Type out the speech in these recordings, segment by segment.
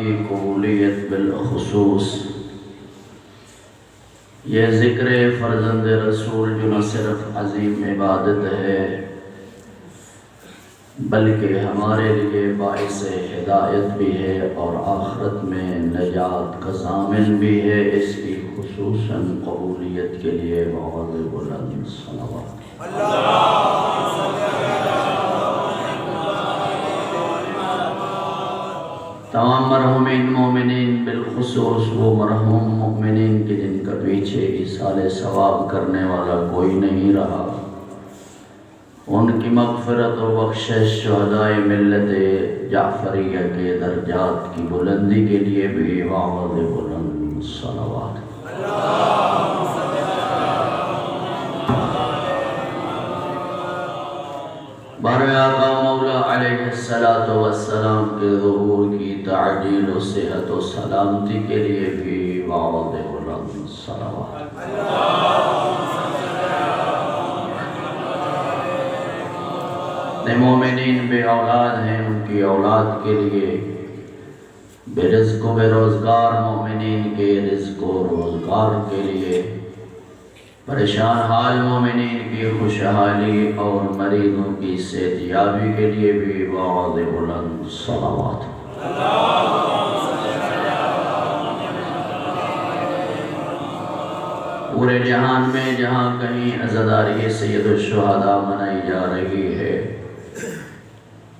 کی قبولیت بالخصوص یہ ذکر فرزند رسول جو نہ صرف عظیم عبادت ہے بلکہ ہمارے لیے باعث ہدایت بھی ہے اور آخرت میں نجات کا ضامن بھی ہے، اس کی خصوصاً قبولیت کے لیے بہت بلند صلوات۔ تمام مرحومین مومنین بالخصوص وہ مرحوم مومنین کے جن کا پیچھے ایصال ثواب کرنے والا کوئی نہیں رہا، ان کی مغفرت و بخشش شہدائے ملت جعفریہ کے درجات کی بلندی کے لیے بھی بہت بلند صلوات۔ بارہ آقا مولا علیہ السلام کے ظہور کی تعجیل و صحت و سلامتی کے لیے بھی بہت بلند صلوات۔ مومنین بے اولاد ہیں، ان کی اولاد کے لیے بے رزق و بے روزگار مومنین کے رزق و روزگار کے لیے، پریشان حال مومنین کی خوشحالی اور مریضوں کی صحت یابی کے لیے بھی بہت بلند صلوات۔ پورے جہان میں جہاں کہیں عزاداری سید الشہداء منائی جا رہی ہے،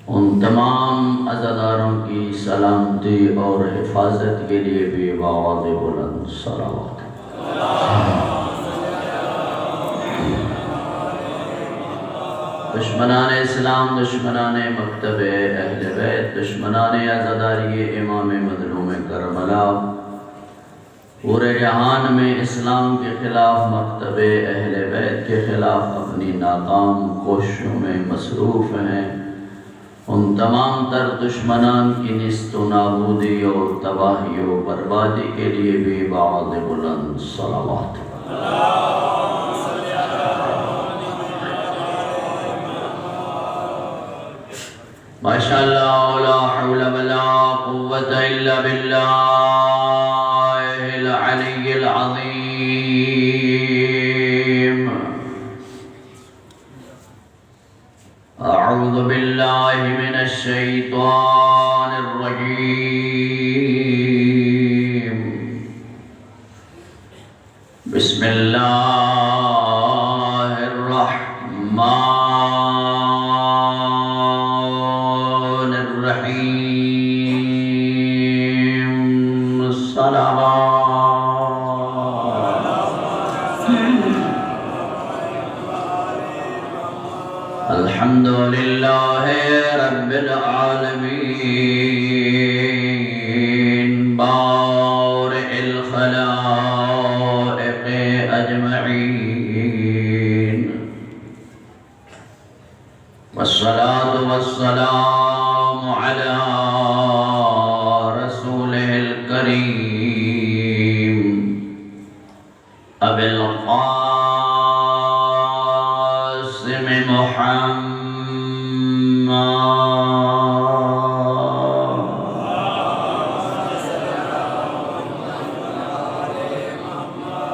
ان تمام عزاداروں کی سلامتی اور حفاظت کے لیے بھی بہت بلند صلوات۔ دشمنان اسلام، دشمنان مکتب اہل بیت، دشمنان عزاداری امام مظلوم کربلا، پورے جہان میں اسلام کے خلاف، مکتب اہل بیت کے خلاف اپنی ناکام کوششوں میں مصروف ہیں، ان تمام تر دشمنان کی نیست و نابودی اور تباہی و بربادی کے لیے بھی بہت بلند صلوات۔ ماشاءاللہ لا حول ولا قوة الا باللہ العلی العظیم۔ اعوذ باللہ من الشیطان الرجیم۔ بسم اللہ الرحمن الرحیم۔ صلوات۔ الحمدللہ رب العالمین بارئ الخلائق اجمعین، والصلاة والسلام علی رسولہ الکریم ابی القاسم محمد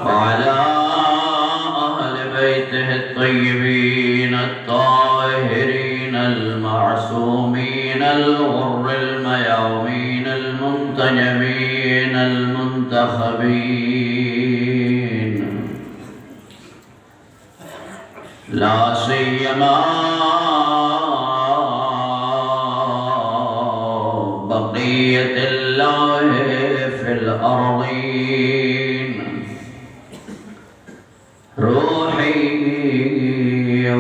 وعلى أهل بيته الطيبين الطاهرين المعصومين الغر الميامين المنتجبين المنتخبين، لا سيما بقية الله في الأرضين، روحي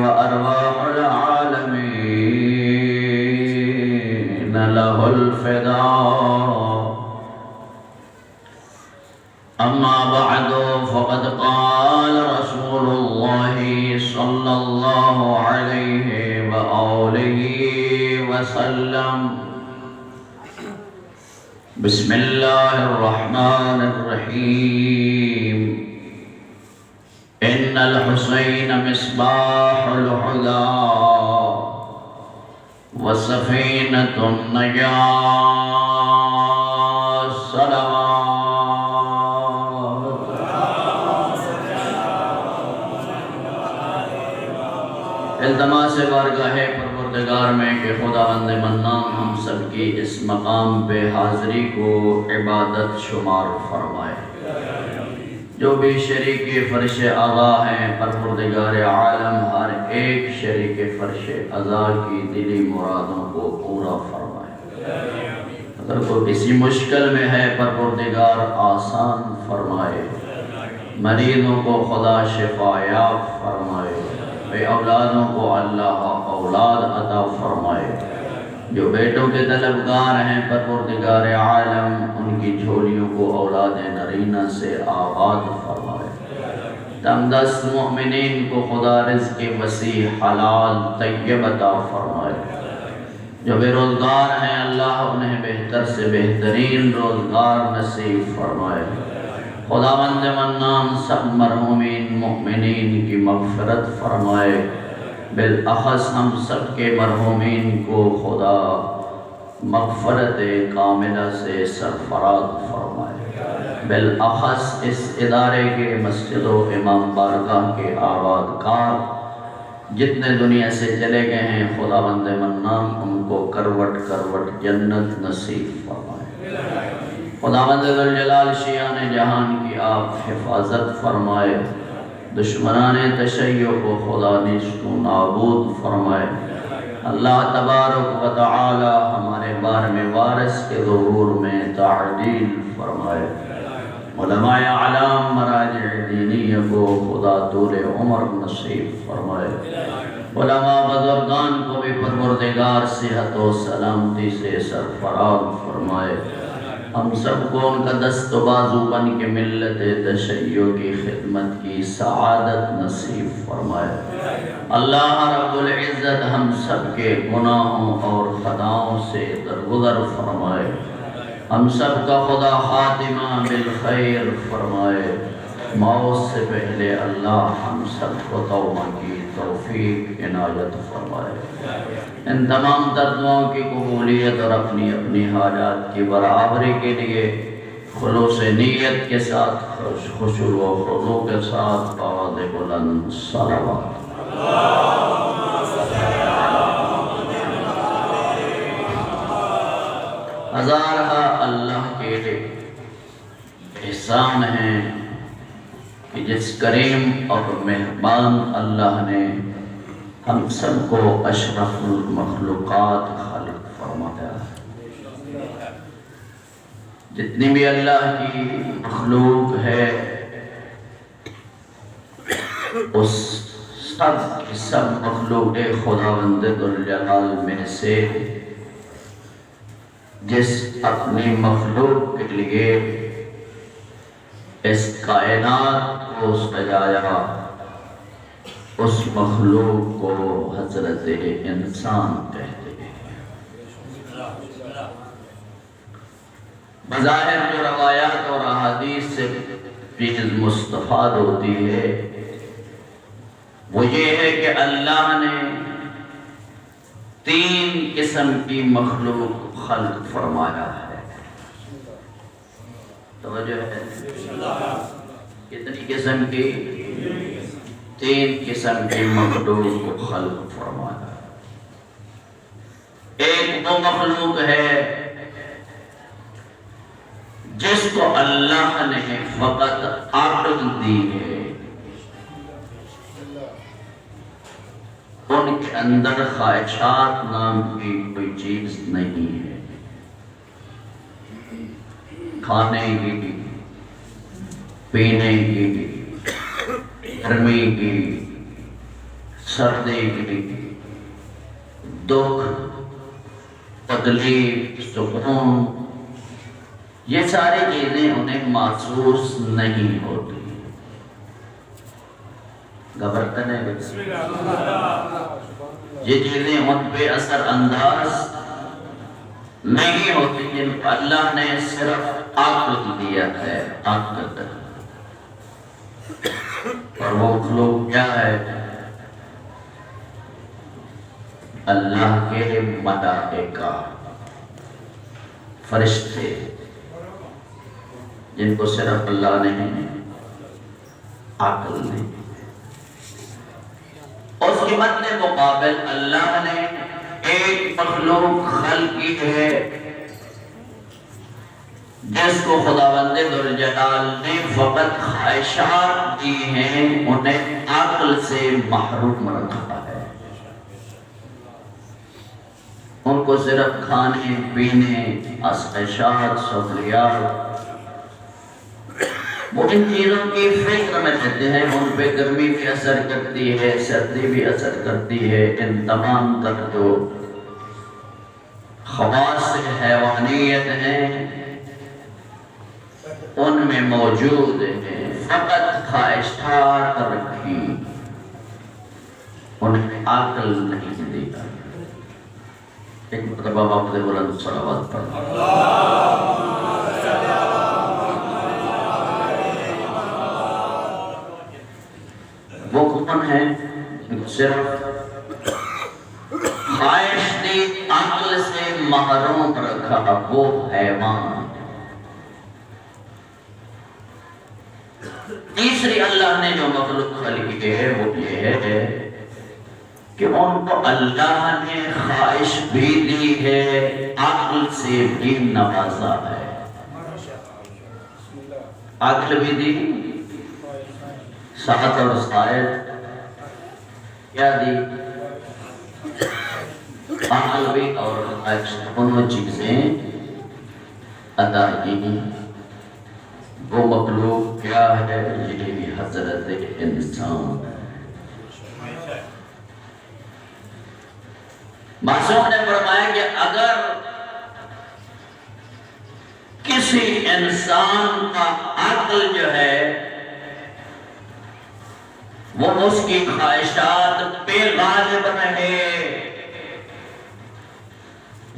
وأرواح العالمين له الفداء. أما بعد فقد قال رسول الله صلى الله عليه وآله وسلم: بسم الله الرحمن الرحيم. إن الحسين مصباح الهدى وسفينة النجاة سے بارگاہ پروردگار میں کہ خداوند منان ہم سب کی اس مقام پہ حاضری کو عبادت شمار فرمائے۔ جو بھی شریک فرش اعضا ہیں پروردگار عالم ہر ایک شریک فرش اعضا کی دلی مرادوں کو پورا فرمائے۔ اگر کوئی کسی مشکل میں ہے پروردگار آسان فرمائے۔ مریضوں کو خدا شفا یاب فرمائے۔ بے اولادوں کو اللہ اولاد عطا فرمائے۔ جو بیٹوں کے طلبگار ہیں پروردگار عالم ان کی جھولیوں کو اولاد نرینہ سے آباد فرمائے۔ تنگ دست مومنین کو خدا رزق وسیع حلال طیب عطا فرمائے۔ جو بے روزگار ہیں اللہ انہیں بہتر سے بہترین روزگار نصیب فرمائے۔ خداوند منان سب مرحومین مؤمنین کی مغفرت فرمائے۔ بالاخص ہم سب کے مرحومین کو خدا مغفرت کاملہ سے سرفراز فرمائے۔ بالاخص اس ادارے کے مسجد و امام بارگاہ کے آباد کار جتنے دنیا سے چلے گئے ہیں خداوند منان ان کو کروٹ کروٹ جنت نصیب فرمائے۔ خداوند ذوالجلال شیان جہان کی آپ حفاظت فرمائے۔ دشمنان تشیع کو خدا نیست و نابود فرمائے۔ اللہ تبارک و تعالی ہمارے بار میں وارث کے ظہور میں تعدیل فرمائے۔ علماء اعلام مراجع دینیہ کو خدا طول عمر نصیب فرمائے۔ علماء بزرگان کو بھی پروردگار صحت و سلامتی سے سرفراز فرمائے۔ ہم سب کو ان کا دست و بازو بن کے ملت تشیع کی خدمت کی سعادت نصیب فرمائے۔ اللہ رب العزت ہم سب کے گناہوں اور خطاؤں سے درگزر فرمائے۔ ہم سب کا خدا خاتمہ بالخیر فرمائے۔ موت سے پہلے اللہ ہم سب کو توبہ کی توفیق عنایت فرمائے۔ ان تمام تدعوں کی قبولیت اور اپنی اپنی حاجات کی برابری کے لیے خلوص نیت کے ساتھ خشوع و خضوع کے ساتھ آواز بلند صلوات۔ ہزارہ اللہ کے احسان ہیں کہ جس کریم اور مہربان اللہ نے ہم سب کو اشرف المخلوقات خالق فرمایا ہے۔ جتنی بھی اللہ کی مخلوق ہے اس سب مخلوق خداوند ذوالجلال میں سے جس اپنی مخلوق کے لیے اس کائنات کو سجایا اس مخلوق کو حضرت انسان کہتے ہیں۔ بظاہر جو روایات اور احادیث سے چیز مستفاد ہوتی ہے وہ یہ ہے کہ اللہ نے 3 قسم کی مخلوق خلق فرمایا ہے۔ توجہ ہے؟ کتنی قسم کی؟ 3 قسم کی مخلوق کو خلق فرمایا۔ ایک وہ مخلوق ہے جس کو اللہ نے فقط عقل دی ہے، ان کے اندر خواہشات نام کی کوئی چیز نہیں ہے۔ کھانے کی، پینے کی، گرمی کی، سردی کی، دکھ، تکلیف، سکون، یہ ساری چیزیں انہیں محسوس نہیں ہوتی۔ گھبرتے نہیں، یہ چیزیں ان پہ اثر انداز نہیں ہوتی جن کو اللہ نے صرف عقل دیا ہے، عقل۔ اور وہ مخلوق کیا ہے؟ اللہ کے ملائکہ، فرشتے، جن کو صرف اللہ نے عقل نہیں۔ اس اس کی مد مقابل اللہ نے ایک مخلوق خلق کی ہے جس کو خداوند ذوالجلال نے فقط خواہشات دی ہیں، انہیں عقل سے محروم رکھا ہے۔ ان کو صرف کھانے پینے، خواہشات، سہولیات، وہ ان چیزوں کی فکر میں رہتے ہیں۔ ان پہ گرمی بھی اثر کرتی ہے، سردی بھی اثر کرتی ہے۔ ان تمام تر جو خواص حیوانیت ہیں ان میں موجود ہیں، فقط خواہشات رکھی، انہیں عقل نہیں دی۔ ایک مرتبہ آپ نے بلند صلوات پڑھا۔ وہ کون ہے صرف خواہش دی عقل سے محروم رکھا؟ وہ حیوان۔ تیسری اللہ نے جو مخلوق خلق کی ہے وہ یہ ہے کہ ان کو اللہ نے خواہش بھی دی ہے، عقل سے بھی نوازا ہے۔ عقل بھی دی، ساتھ اور سائد کیا دی؟ عقل بھی اور خواہش، دونوں چیزیں عطا کی۔ وہ مخلوق کیا ہے؟ یہ بھی حضرت انسان۔ معصوم نے فرمایا کہ اگر کسی انسان کا عقل جو ہے وہ اس کی خواہشات پہ غالب رہے،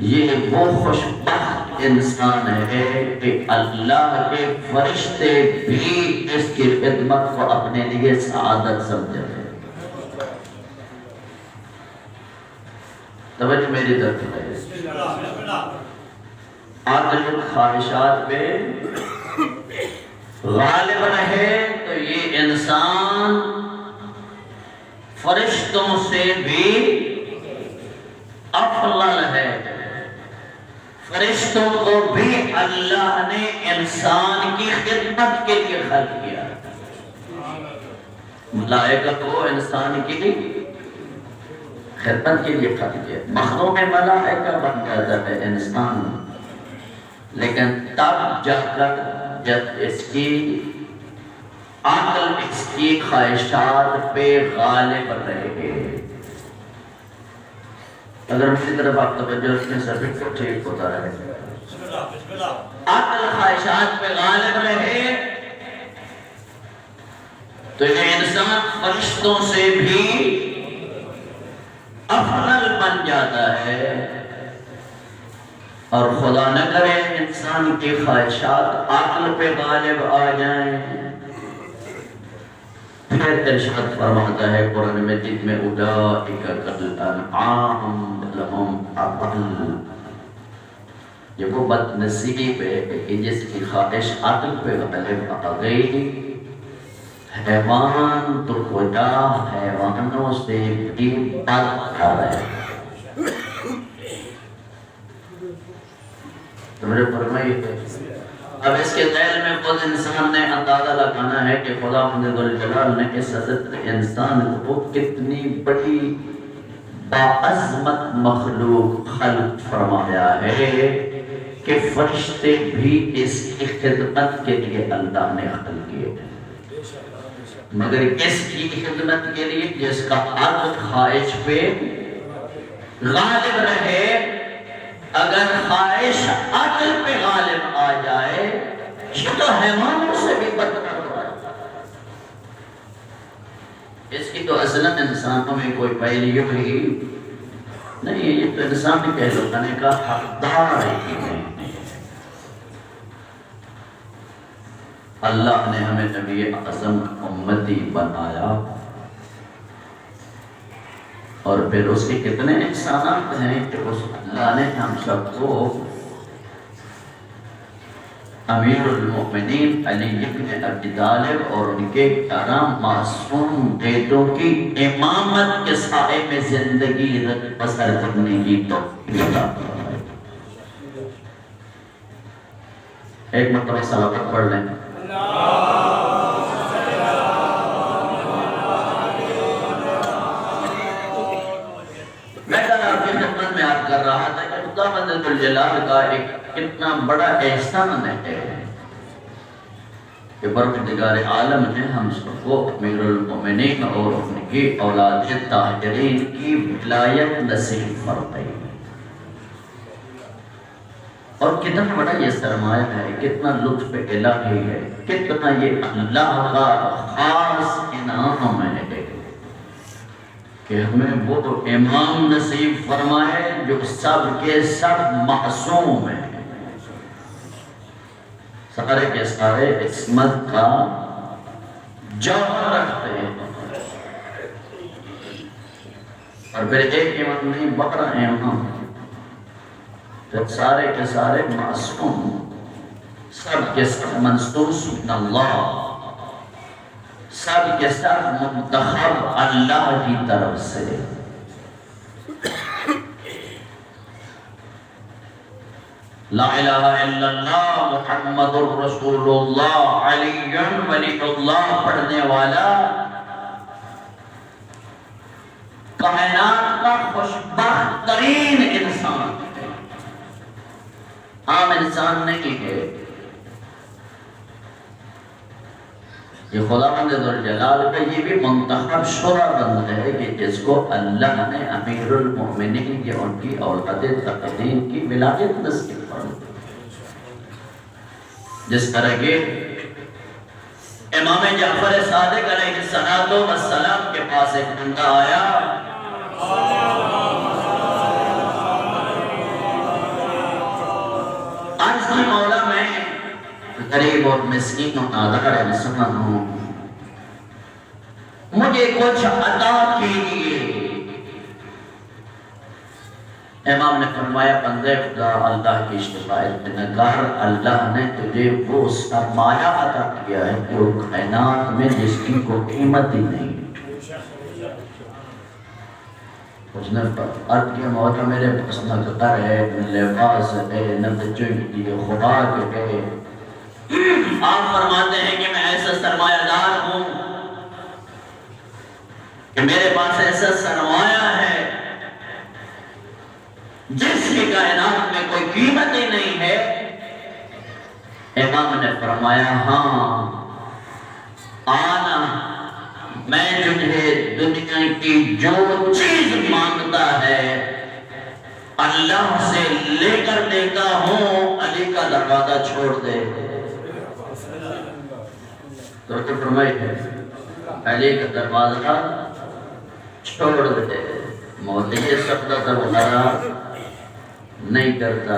یہ وہ خوشبخت انسان ہے کہ اللہ کے فرشتے بھی اس کی خدمت کو اپنے لیے سعادت سمجھتے ہیں۔ توجہ میری طرف ہے۔ عقل خواہشات پہ غالب رہے تو یہ انسان فرشتوں سے بھی افضل ہے۔ فرشتوں کو بھی اللہ نے انسان کی خدمت کے لیے خلق کیا۔ ملائکہ کو انسان کی خدمت کے لیے خلق کیا۔ مخلوق ملائکہ بن جاتا ہے انسان، لیکن تب جا کر جب اس کی عقل اس کی خواہشات پہ غالب رہے۔ اگر اسی طرف آپ توجہ رکھیں سبق کو ٹھیک ہوتا رہے، عقل خواہشات پہ غالب رہے تو یہ انسان فرشتوں سے بھی افضل بن جاتا ہے۔ اور خدا نہ کرے انسان کی خواہشات عقل پہ غالب آ جائیں، پھر ارشاد فرماتا ہے قرآن مجید میں اولئک کالانعام بل ھم اضل۔ یہ وہ بد نصیب ہے کہ جس کی خواہش عقل پہ غالب آ گئی۔ حیوان تو خدا حیوانوں سے بھی بدتر ہے۔ تمہیں فرمائی اب اس کے ذیل میں خود انسان نے اندازہ لگانا ہے کہ خدا ذوالجلال نے اس حضرت انسان کو کتنی بڑی باعظمت مخلوق خلق فرمایا ہے کہ فرشتے بھی اس کی خدمت کے لیے اللہ نے خلق کیے ہیں، مگر کس کی خدمت کے لیے؟ جس کا عقل خواہش پہ غالب رہے۔ اگر خواہش عقل پہ غالب آ جائے یہ تو حیوانوں سے بھی بدتر ہو جائے۔ اس کی تو اصلاً انسانوں میں کوئی پہلی ہوئی نہیں، یہ تو انسانی کہلوانے کا حقدار ہی نہیں۔ اللہ نے ہمیں نبی اعظم امتی بنایا، اور پھر اس کے کتنے احسانات ہیں کہ اس اللہ نے ہم سب کو امیر المؤمنین علی بن ابی طالب اور ان کے 11 معصوم بیٹوں کی امامت کے سائے میں زندگی بسر کرنے کی توفیق عطا فرمائے۔ ایک مرتبہ صلوات پڑھ لیں۔ میں آپ کی خدمت میں عرض کر رہا تھا کہ خدا بند ذوالجلال کا ایک کتنا بڑا احسان ہے کہ پروردگار عالم نے ہم سب کو امیر المؤمنین اور ان کی اولاد طاہرین کی ولایت نصیب فرمائی، اور کتنا بڑا یہ سرمایہ ہے، کتنا لطف الہی ہے، کتنا یہ اللہ کا خاص انعام ہے کہ ہمیں وہ امام نصیب فرمائے جو سب کے سب معصوم ہیں، سارے کے سارے عصمت کا جوہر رکھتے ہیں، اور پھر ایک امام نہیں 12 امام، پھر سارے کے سارے معصوم، سب کے سب منصوص من اللہ، سب کے سب منتخب اللہ کی طرف سے۔ لا الہ الا اللہ محمد الرسول اللہ علی ولی اللہ پڑھنے والا کائنات کا خوشبخت ترین انسان ہے، عام انسان نہیں ہے۔ یہ خداوند ذوالجلال کا یہ بھی منتخب شورا بند ہے کہ جس کو اللہ نے امیر المؤمنین کی ان کی اولاد طاہرین کی ولایت نصیب فرمائی، جس طرح کہ امام جعفر صادق علیہ السلام کے پاس ایک بندہ آیا، عرض کی مولا میں غریب اور مسکین و نادار انسان ہوں، مجھے کچھ عطا کیجیے۔ امام نے فرمایا بندے خدا اللہ کی شفاعت نگار، اللہ نے تجھے وہ سرمایہ عطا کیا ہے جو کائنات میں جس کی کوئی قیمت ہی نہیں۔ اس نے عرض کیا مولا میرے پاس نہ گھر ہے، نہ لباس ہے، نہ بچوں کی خوراک ہے۔ آپ فرماتے ہیں کہ میں ایسا سرمایہ دار ہوں کہ میرے پاس ایسا سرمایہ ہے جس کی کائنات میں کوئی قیمت ہی نہیں ہے۔ امام نے فرمایا ہاں آنا، میں تجھے دنیا کی جو چیز مانگتا ہے اللہ سے لے کر دیتا ہوں، علی کا دروازہ چھوڑ دے۔ تو فرمائی ہے علی کا دروازہ چھوڑ دے، مولی سب کا دروازہ نہیں کرتا۔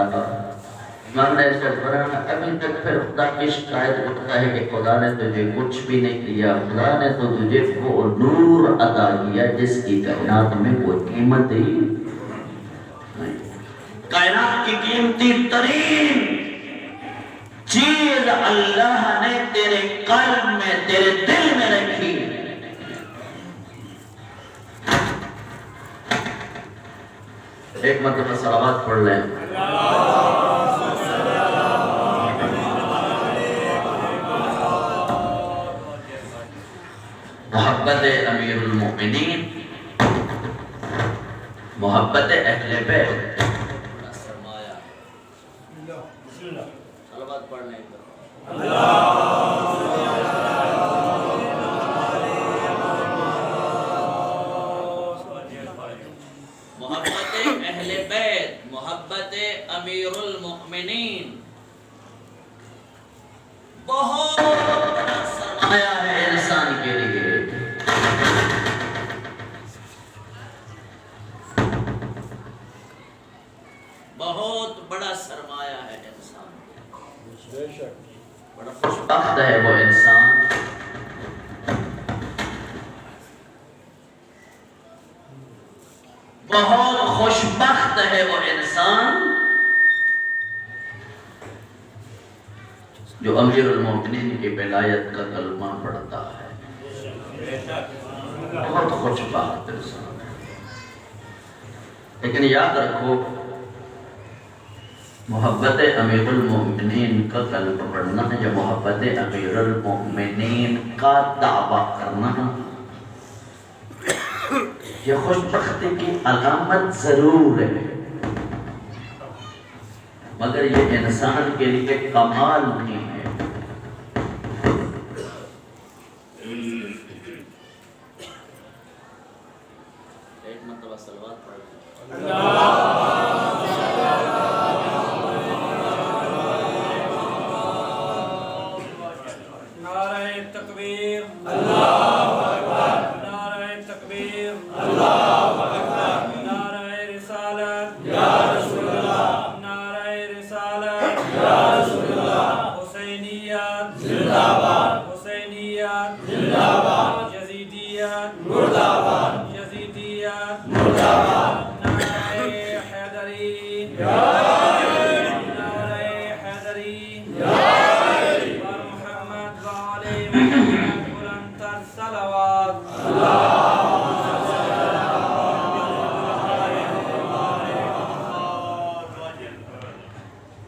امام نے ایسا فرمایا ابھی تک پھر خدا کی شکایت کرتا ہے کہ خدا نے تجھے کچھ بھی نہیں کیا، خدا نے تو تجھے وہ نور عطا کیا جس کی کائنات میں کوئی قیمت ہی نہیں۔ کائنات کی قیمتی ترین چیز اللہ نے تیرے قلب میں، تیرے دل میں رکھی۔ ایک مرتبہ صلوات پڑھ لیں۔ محبت امیر المؤمنین، محبت اہل بیت سرمایہ۔ صلوات پڑھ لیں۔ محبت اہل بیت، محبت امیر المؤمنین بہت بڑا سرمایہ ہے انسان کے لیے۔ بہت بڑا سرمایہ ہے انسان، بڑا خوشبخت ہے وہ انسان بہت خوشبخت ہے وہ انسان جو امیر المومنین کی ولایت کا کلمہ پڑھتا ہے بہت خوش بات انسان ہے۔ لیکن یاد رکھو محبت امیر المومنین کا کلمہ پڑھنا یا محبت امیر المومنین کا دعویٰ کرنا یہ خوش بختی کی علامت ضرور ہے، مگر یہ انسان کے لیے کمال نہیں ہے۔ ایک مرتبہ صلوات پڑھ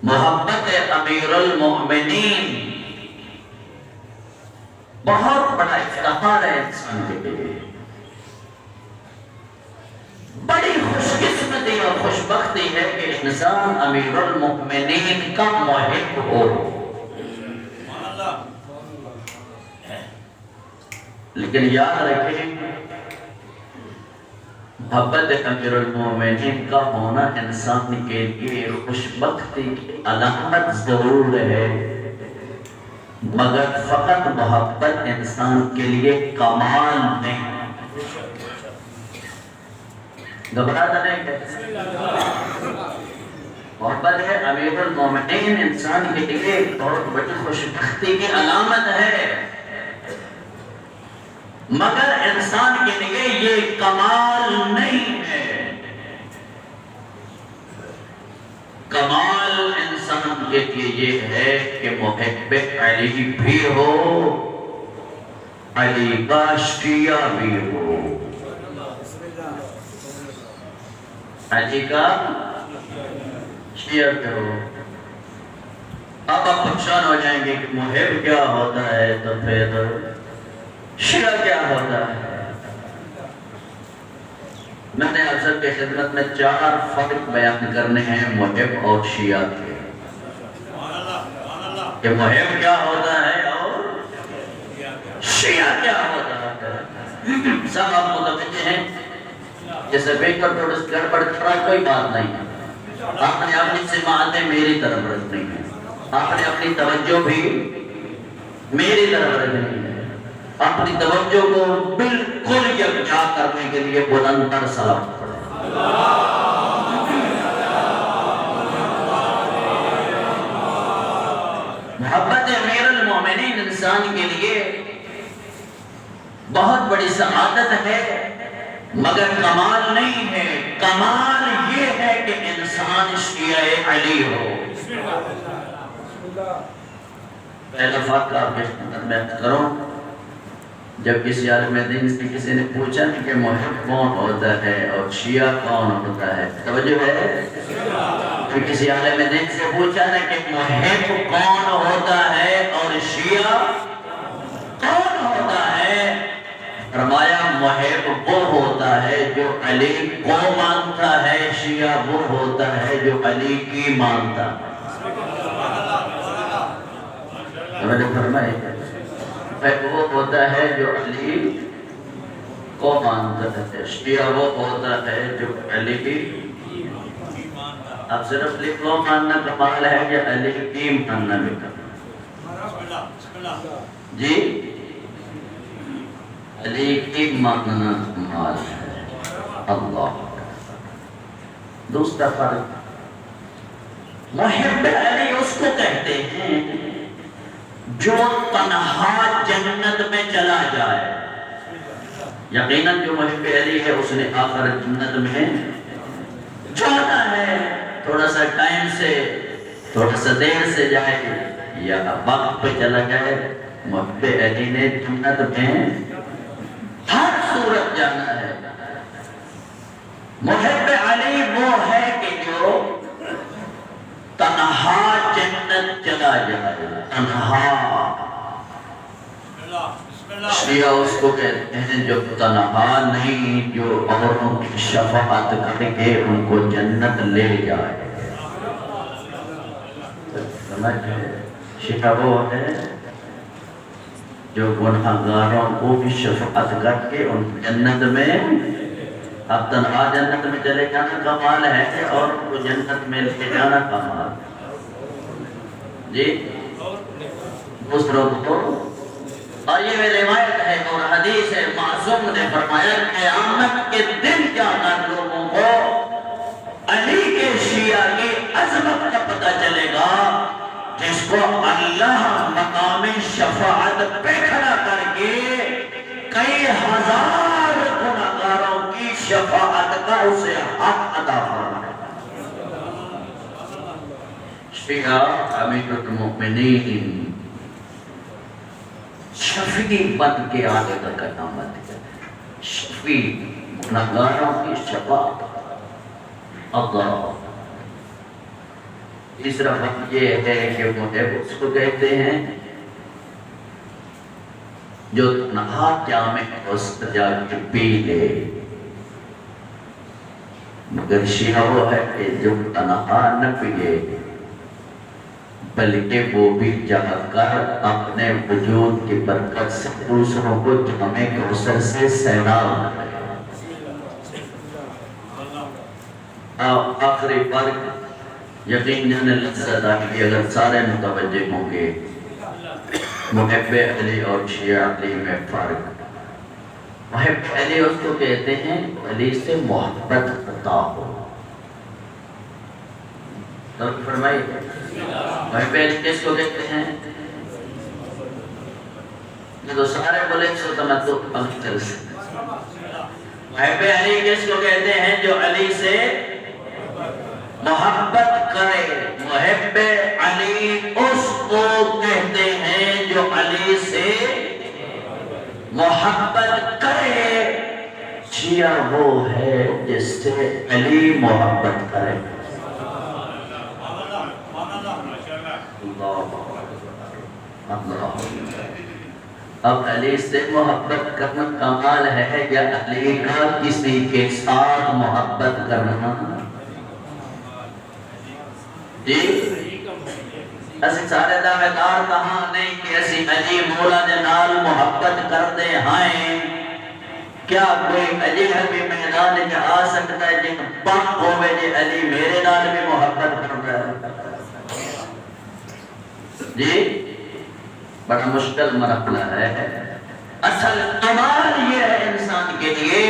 محبت امیر المومنین بہت بڑا افتخار ہے انسان کے لیے، بڑی خوش قسمتی اور خوش بختی ہے کہ انسان امیر المومنین کا محب ہو۔ لیکن یاد رکھیں محبت امیر المومنین کا ہونا انسان کے لیے خوش بختی کی علامت ضرور ہے، مگر فقط محبت انسان کے لیے کمال نہیں۔ گھبراتا نہیں کہ محبت ہے امیر المومنین انسان کے لیے بہت بڑی خوش بختی کی علامت ہے، مگر انسان کے لیے یہ کمال نہیں ہے۔ کمال انسان کے لیے یہ ہے کہ محب علی بھی ہو، علی کا شیعہ بھی ہو، علی کا شیعہ بھی ہو۔ اب آپ پریشان ہو جائیں گے کہ محب کیا ہوتا ہے تو پھر شیعہ کیا ہوتا ہے۔ میں نے آپ سب کی خدمت میں 4 فرق بیان کرنے ہیں محب اور شیعہ کے، کہ محب کیا ہوتا ہے اور شیعہ کیا ہوتا ہے۔ سب آپ متوجہ ہیں، جیسے بیکر تھوڑا سا گڑبڑ تھوڑا کوئی بات نہیں ہے، آپ نے اپنی سماعتیں میری طرف رکھنی ہے، آپ نے اپنی توجہ بھی میری طرف رکھنی ہے، اپنی توجہ کو بالکل یکجا کرنے کے لیے بلند تر صلوات پڑھیں۔ محبت امیر المومنین انسان کے لیے بہت بڑی سعادت ہے، مگر کمال نہیں ہے۔ کمال یہ ہے کہ انسان شیعہ علی ہو۔ پہلا فرق آپ کے خدمت میں کروں، جب کسی عالم دین سے کسی نے پوچھا کہ محب کون ہوتا ہے اور شیعہ کون ہوتا ہے، توجہ ہے؟ پھر کسی عالم دین سے پوچھا نا کہ محب کون ہوتا ہے اور شیعہ کون ہوتا ہے، فرمایا محب وہ ہوتا ہے جو علی کو مانتا ہے، شیعہ وہ ہوتا ہے جو علی کی مانتا ہے۔ وہ ہوتا ہے جو علی کو مانتا ہے، شیعہ وہ ہوتا ہے جو علی کی۔ اب صرف علی کو ماننا کمال ہے کہ علی کی ماننا بھی کمال جی؟ علی کی ماننا کمال ہے۔ اللہ دوسرا فرق، محب علی اس کو کہتے ہیں جو تنہا جنت میں چلا جائے۔ یقیناً جو محب علی ہے اس نے آخر جنت میں جانا ہے، تھوڑا سا ٹائم سے تھوڑا سا دیر سے جائے یا وقت پہ چلا جائے، محب علی نے جنت میں ہر صورت جانا ہے۔ محب علی وہ ہے کہ جو تنہا جنت چلا جائے، تنہا۔ شیعہ اس کو کہتے ہیں جو تنہا نہیں، جو اوروں کی شفاعت کر کے ان کو جنت لے جائے۔ سمجھ گئے؟ شیعہ وہ ہے جو گناہگاروں کو بھی شفاعت کر کے ان کو جنت میں، اب تنہا جنت میں چلے جانا کمال ہے اور ان کو جنت میں لے جانا کمال جی دوسروں کو۔ اور یہ روایت ہے اور حدیث ہے، معصوم نے فرمایا قیامت کے دن جا کر لوگوں کو علی کے شیعہ کی عظمت کا پتہ چلے گا، جس کو اللہ مقام شفاعت پہ کھڑا کر کے کئی ہزار گناہگاروں کی شفاعت کا اسے حق ادا فرمائے۔ شیعہ امیر المؤمنین شفیع بن کے آگے کا قیامت ہے، شفیع گناہگاروں کی شفاعت۔ اللہ تیسرا بات یہ ہے کہ محب اس کو کہتے ہیں جو تنہا جام وسط جا کے پی لے، مگر شیعہ وہ ہے کہ جو تنہا نہ پیے بلکہ وہ بھی جا کر اپنے وجود کی برکت سے دوسروں کو جام کوثر سے سیراب کرے۔ آخری فرق یقیناً لذت آئی، اگر سارے متوجہ ہوں گے محب علی اور شیعہ علی میں فرق۔ محب علی اس کو کہتے ہیں علی سے محبت عطا ہو، فرمائیے محب علی کس کو کہتے ہیں؟ یہ تو سارے بولے سو تو میں تو اکثر سے محب علی کس کو کہتے ہیں؟ جو علی سے محبت کرے۔ محب علی اس کو کہتے ہیں جو علی سے محبت کرے۔ شیعہ وہ ہے جس سے علی محبت کرے۔ اب علی سے محبت کرنا کمال ہے یا علی کا کسی کے ساتھ محبت کرنا؟ جی اسی سارے دعوے دار کہاں نہیں کہ اسی علی مولا دے نال محبت کرتے ہیں۔ کیا کوئی علی بھی میدان میں آ سکتا ہے جن پاک ہوئے جی علی میرے نال بھی محبت کرتا ہے؟ جی بڑا مشکل مرحلہ ہے۔ اصل کمال یہ ہے انسان کے لیے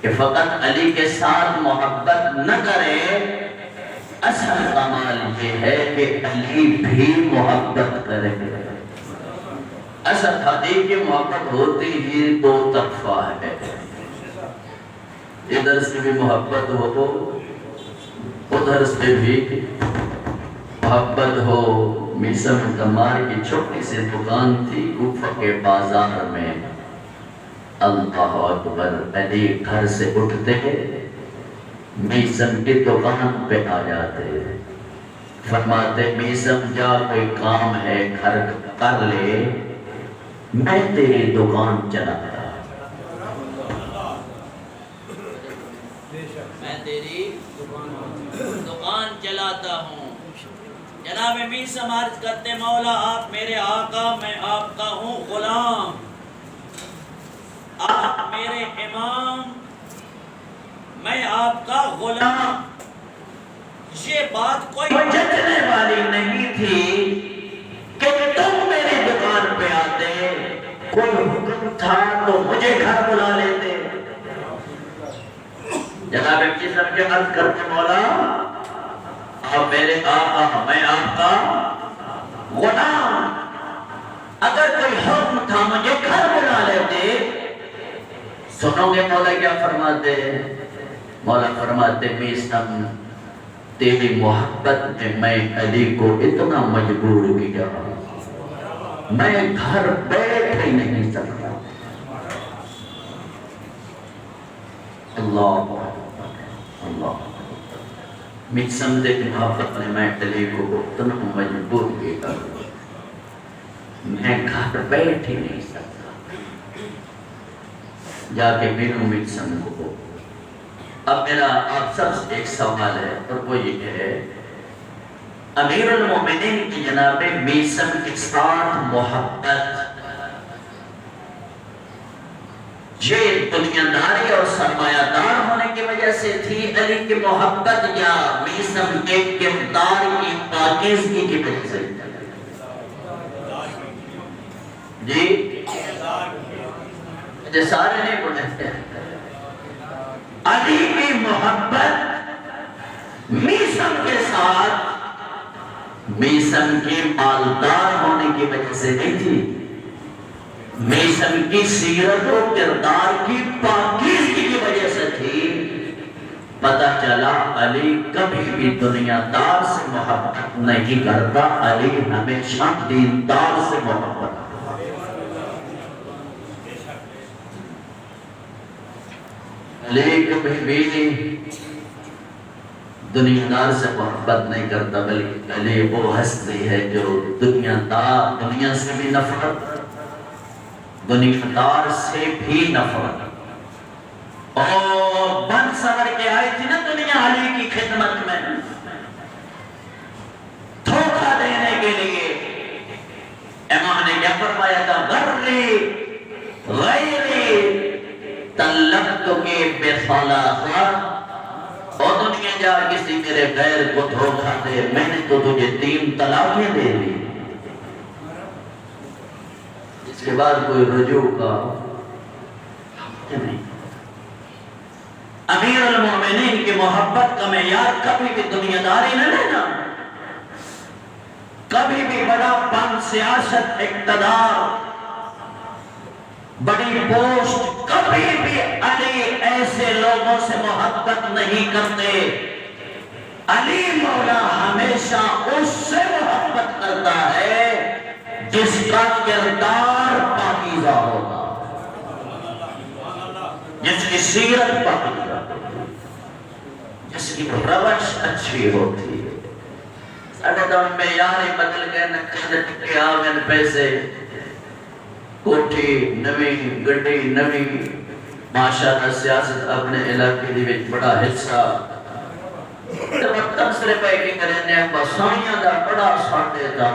کہ فقط علی کے ساتھ محبت نہ کرے، اصل کمال یہ ہے کہ علی بھی محبت کرے۔ اصل حقیقی محبت ہوتی ہی دو طرفہ ہے، ادھر سے بھی محبت ہو ادھر سے بھی محبت ہو۔ میسم دمار کی چھوٹی سی دکان تھی کوفہ کے بازار میں۔ اللہ اکبر، علی گھر سے اٹھتے میسم کی دکان پہ آ جاتے، فرماتے میسم جا کوئی کام ہے گھر کر لے، میں تیری دکان چلاتا، میں تیری دکان چلاتا ہوں۔ جناب میسم عرض کرتے مولا آپ میرے آقا، میں آپ کا ہوں غلام، آپ میرے امام، میں آپ کا غلام۔ یہ بات کوئی جھجھنے والی نہیں تھی کہ تم میری دکان پہ آتے، کوئی حکم تھا تو مجھے گھر بلا لیتے۔ جناب میسم کے عرض کرتے مولا آپ میرے آقا، میں آپ کا غلام، اگر کوئی حکم تھا مجھے گھر بلا لیتے۔ سنو گے مولا کیا فرماتے؟ مولا فرماتے میسم تیری محبت میں میں علی کو اتنا مجبور کیا میں گھر بیٹھ ہی نہیں سکتا. اللہ اللہ مجھ سمجھے کہ محبت نے میں علی کو اتنا مجبور کیا میں گھر بیٹھ ہی نہیں سکتا. جا کے ملوں مجھ سمجھ کو. اب میرا آپ سب سے ایک سوال ہے اور وہ یہ ہے امیر المومنین کی جناب میثم کے ساتھ محبت یہ دنیا داری اور سرمایہ دار ہونے کی وجہ سے تھی علی کی محبت یا میثم کے کردار کی پاکیزگی کی وجہ سے؟ جی مجھے سارے نہیں بولتے ہیں. علی کی محبت میثم کے ساتھ میثم کے مالدار ہونے کی وجہ سے نہیں تھی. میثم کی سیرت و کردار کی پاکیزگی کی وجہ سے تھی. پتہ چلا علی کبھی بھی دنیا دار سے محبت نہیں کرتا. علی ہمیشہ دیندار سے محبت کرتا. علی کبھی بھی دنیا دار سے محبت نہیں کرتا بلکہ علی وہ ہستی ہے جو دنیا سے بھی نفرت دنیا دار سے بھی نفرت اور بن سور کے آئی تھی نا دنیا علی کی خدمت میں دھوکہ دینے کے لیے. امام نے کیا فرمایا تھا غری غیری طلقت کے بصلاحہ اور دنیا جا کسی میرے غیر کو دھوکہ دے میں نے تو تجھے 3 طلاقیں دے دی. اس کے بعد کوئی رجوع کا نہیں. امیر المومنین کی محبت کا معیار کبھی بھی دنیا داری نہ لینا. کبھی بھی بڑا پن سیاست اقتدار بڑی پوسٹ کبھی بھی علی ایسے لوگوں سے محبت نہیں کرتے. علی مولا ہمیشہ اس سے محبت کرتا ہے جس کا کردار پاکیزہ ہوگا جس کی سیرت پاکیزہ جس کی روش اچھی ہوتی ہے. ساڑھے دون میں یاری بدل گئے نہ قدر کے آمین پیسے کوٹھی نوی گڑی نوی معاشرہ سیاست اپنے علاقے دی وچ بڑا حصہ تبصرے پہ کی کرنے بسائیاں دا بڑا ساٹے دا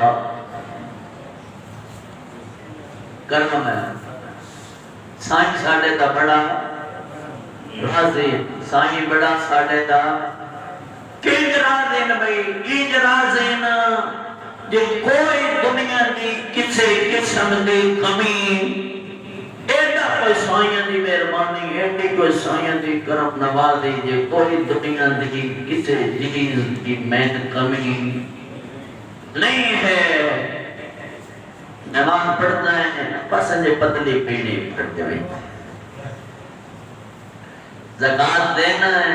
کرم ہے. سائیں ساٹے دا بڑا راضی سائیں بڑا ساٹے دا کنج رازین بھئی کنج رازین جو کوئی دنیا کی کسی قسم کی کمی ایڈا کوئی سائیاں دی مہربانی ایڈی کوئی سائیاں دی کرم نوازی جو کوئی دنیا کی کسی چیز کی میں کمی نہیں ہے. نماز پڑھتا ہے پسند پتلی پیڑی پڑھتے ہوئے زکاة دینا ہے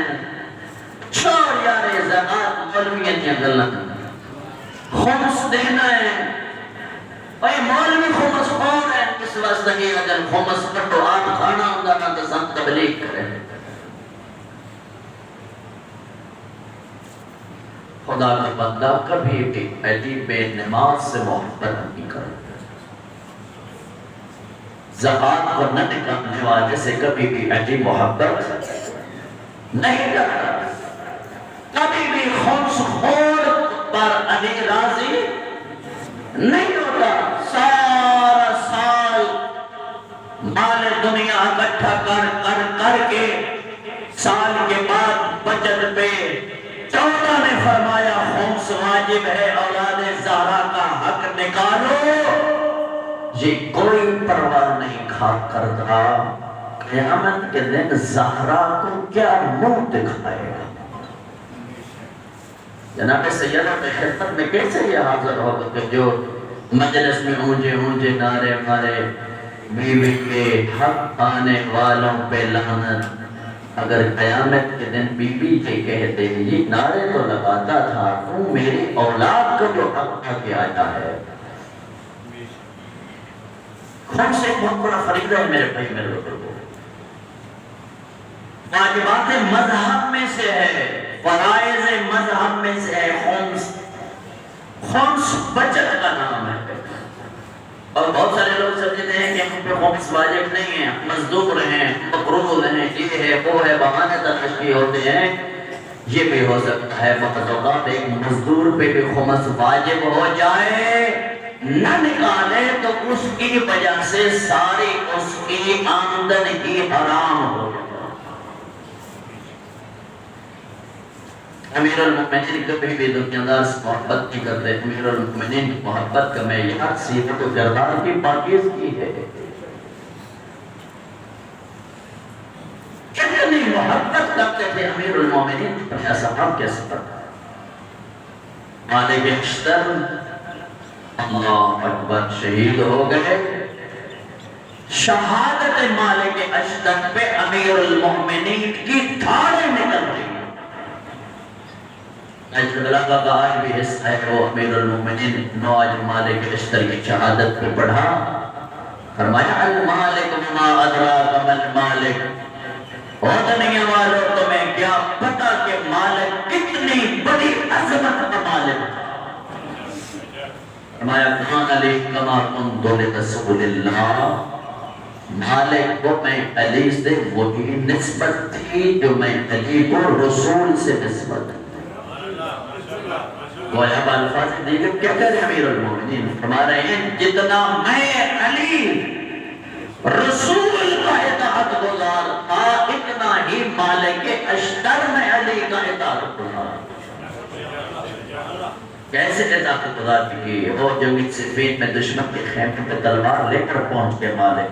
چھوڑ یارے زکاة مولویت یا غلط خمس دینا ہے. بھائی مولوی خمس کون ہے اس واسطے کہ اگر خمس کٹو آپ کھانا ہوگا نہ تو سب تبلیغ کرے. خدا کا بندہ کبھی بھی علی بے نماز سے محبت نہیں کرتا. زکاة کو نہ نکالنے والے سے کبھی بھی علی محبت نہیں کرتا. کبھی بھی خمس خور پر علی راضی نہیں ہوتا. سارا سال مال دنیا اکٹھا کر کے سال کے بعد بچت پہ 14 نے فرمایا خمس واجب ہے اولاد زہرا کا حق نکالو. یہ کوئی پرواہ نہیں کرتا قیامت کے دن زہرا کو کیا منہ دکھائے گا. جناب سیدہ میں خدمت میں کیسے یہ حاضر ہوگا کہ جو مجلس میں اونچے نعرے مارے بیوی کے حق آنے والوں پہ لعنت اگر قیامت کے دن بی بی کے کہتے ہیں یہ نعرے تو لگاتا تھا تو میری اولاد کو جو حق کے آیا ہے، خون سے بہت بڑا فریضہ ہے میرے بھائی میرے لوگوں، واجبات مذہب میں سے ہے، فرائض مذہب میں سے ہے خمس۔ خمس بچت کا نام ہے، اور بہت سارے لوگ سمجھتے ہیں کہ ہم پہ خمس واجب نہیں ہے، مزدور ہیں، مقروض ہیں، یہ ہے وہ ہے، بہانے تراشی ہوتے ہیں۔ یہ بھی ہو سکتا ہے بعض اوقات ایک مزدور پہ بھی خمس واجب ہو جائے، نہ نکالے تو اس کی وجہ سے ساری اس کی آمدن ہی حرام ہو جائے۔ امیر المؤمنین کبھی بھی دنیادار سے محبت نہیں کرتے۔ امیر المؤمنین کی محبت کا معیار سیرت و کردار کی پاکیزگی ہے۔ کتنی محبت کرتے تھے امیر المؤمنین اپنے اصحاب کے ساتھ۔ مالک اشتر اللہ اکبر شہید ہو گئے۔ شہادت مالک اشتر پہ امیر المؤمنین کی دھاڑیں نکل رہی۔ اللہ کا آج بھی حصہ ہے وہ امیر المؤمنین نواج مالک اشتر کی شہادت کو پڑھا، فرمایا المالک ما ادراک ما المالک، او دنیا والوں تمہیں کیا پتا کہ مالک کتنی بڑی عظمت کا مالک ہے۔ فرمایا کان علی کما کنت لرسول اللہ، مالک کو میں علی سے وہی نسبت تھی جو میں علی کو رسول سے نسبت تھی۔ وہ اب الفاظ دیگر کیا کہہ رہے ہیں امیر المؤمنین؟ فرما رہے ہیں جتنا میں علی رسول کا اطاعت گزار تھا اتنا ہی مالک اشتر میں علی کا اطاعت گزار۔ کیسے اطاعت گزار کی؟ وہ جنگ صفین میں دشمن کے خیمے پہ تلوار لے کر پہنچ کے مالک،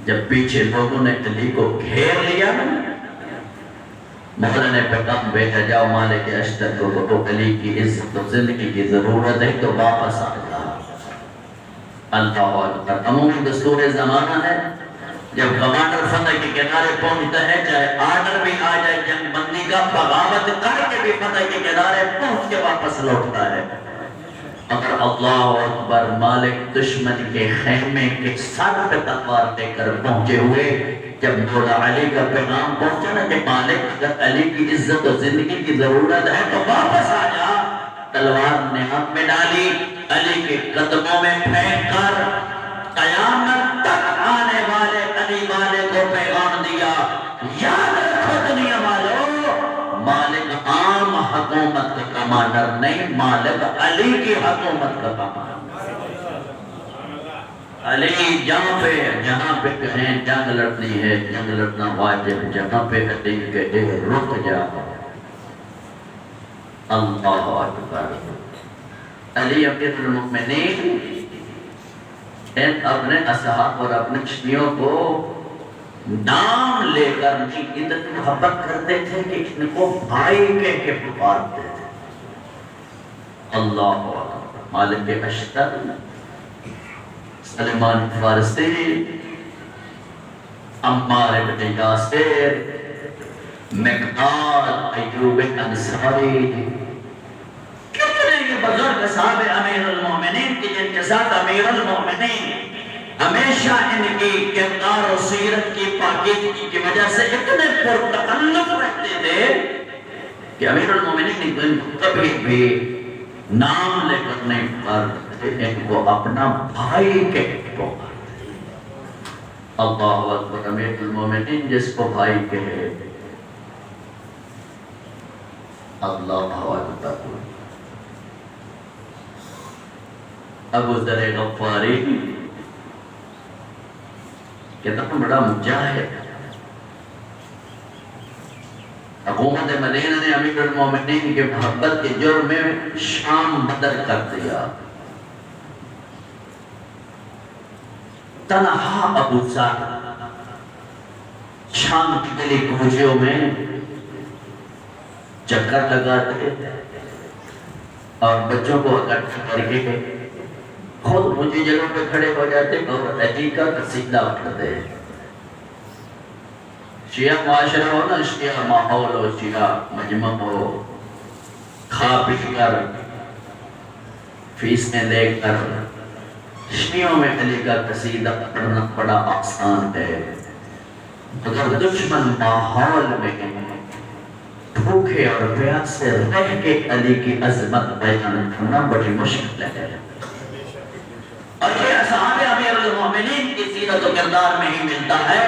جب پیچھے لوگوں نے علی کو گھیر لیا مولا نے پیغام بھیجا جاؤ مالک اشتر کو علی کی عزت و زندگی کی ضرورت ہے تو واپس آ جاؤ۔ اللہ اکبر۔ عمومی دستور زمانہ ہے جب کمانڈر فتح کے کنارے پہنچتا ہے چاہے آرڈر بھی آ جائے جنگ بندی کا، بغاوت کر کے بھی فتح کے کنارے پہنچ کے واپس لوٹتا ہے۔ اگر اللہ اکبر مالک دشمن کے خیمے کے سر پہ تلوار لے کر پہنچے ہوئے، جب مولا علی کا پیغام پہنچا نا کہ مالک اگر علی کی عزت و زندگی کی ضرورت ہے تو واپس آ جا، تلوار نے ہاتھ میں ڈالی، علی کے قدموں میں پھینک کر قیامت تک آنے والے علی والے کو پیغام دیا، یاد رکھو دنیا والوں، مالک عام حکومت کا کمانڈر نہیں، مالک علی کی حکومت کا کمانڈر۔ علی جہاں پہ کہیں جنگ لڑنی ہے جنگ لڑنا واجب، جہاں پہ علی کہے رک جا۔ اللہ اکبر۔ علی امیر المؤمنین اپنے اصحاب اور اپنے شیعوں کو نام لے کر اتنی محبت کرتے تھے کہ ان کو بھائی کہہ کے پکارتے تھے۔ اللہ اکبر۔ مالک اشتر، سلمان فارسی، عمار بن یاسر، مقداد، ایوب انصاری، کتنے یہ بزرگ صاحب امیر المؤمنین کی جن کے ساتھ امیر المؤمنین ہمیشہ ان کی کردار و سیرت کی پاکیزگی کی وجہ سے اتنے پرتکلف رہتے تھے کہ امیر المؤمنین کبھی بھی نام لے کر نہیں پکارتے، ان کو اپنا بھائی کہتے پکارتے۔ اللہ اکبر۔ امیر المؤمنین جس کو بھائی کہے، اللہ اکبر۔ ابو ذر غفاری کتنا بڑا مجاہد، حکومت مدینہ نے امیر المؤمنین کے محبت کے جرم میں شام بدر کر دیا۔ تنہا ابو ذر شام کی گلی کوچیوں میں چکر لگاتے اور بچوں کو اکٹھا کر کے خود اونچی جگہوں پہ کھڑے ہو جاتے اور علی کا قصیدہ پڑھتے۔ شیعہ معاشرہ ہو نا، شیعہ ماحول ہو، شیعہ مجمع ہو، کھا پی کر فیسیں لے کر شیعوں میں علی کا قصیدہ پڑھنا بڑا آسان ہے، مگر دشمن ماحول میں بھوکے اور پیاسے رہ کے علی کی عظمت بیان کرنا بڑی مشکل ہے۔ اور یہ اصحاب امیر المومنین کی سیرت و کردار میں ہی ملتا ہے،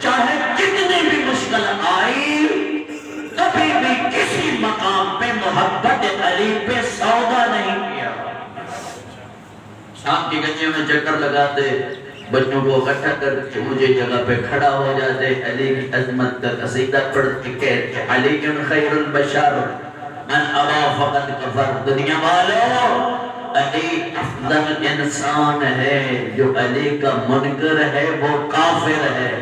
چاہے کتنی بھی مشکل آئی کبھی بھی کسی مقام پہ محبت علی پہ سودا نہیں کیا۔ شام کی گلیوں میں چکر لگاتے، بچوں کو اکٹھا کر کے مجھے جگہ پہ کھڑا ہو جاتے، علی کی عظمت کا قصیدہ پڑھتے کہتے علی خیر البشر من ابا فقط کفر۔ دنیا والوں، علی افضل انسان ہے، جو علی کا منکر ہے وہ کافر ہے۔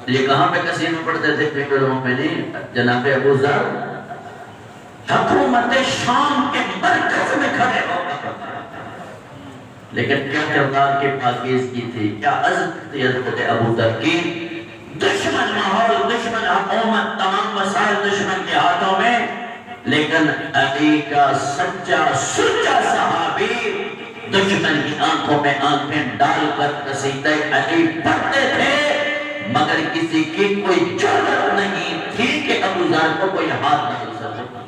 یہ کہاں پہ قصیدہ پڑھتے تھے فکر المومنین؟ جناب ابو ذر حکومت شام کے مرکز میں کھڑے ہو، لیکن کیا کردار کی پاکیزگی تھی، کیا عزت تھی حضرت ابو ذر کی۔ دشمن ماحول، دشمن حکومت، تمام مسائل دشمن کے ہاتھوں میں، لیکن علی کا سچا صحابی دشمن کی آنکھوں میں آنکھیں ڈال کر قصیدہ علی پڑھتے تھے، مگر کسی کی کوئی جرأت نہیں تھی کہ ابو ذر کو کوئی ہاتھ نہ لگا۔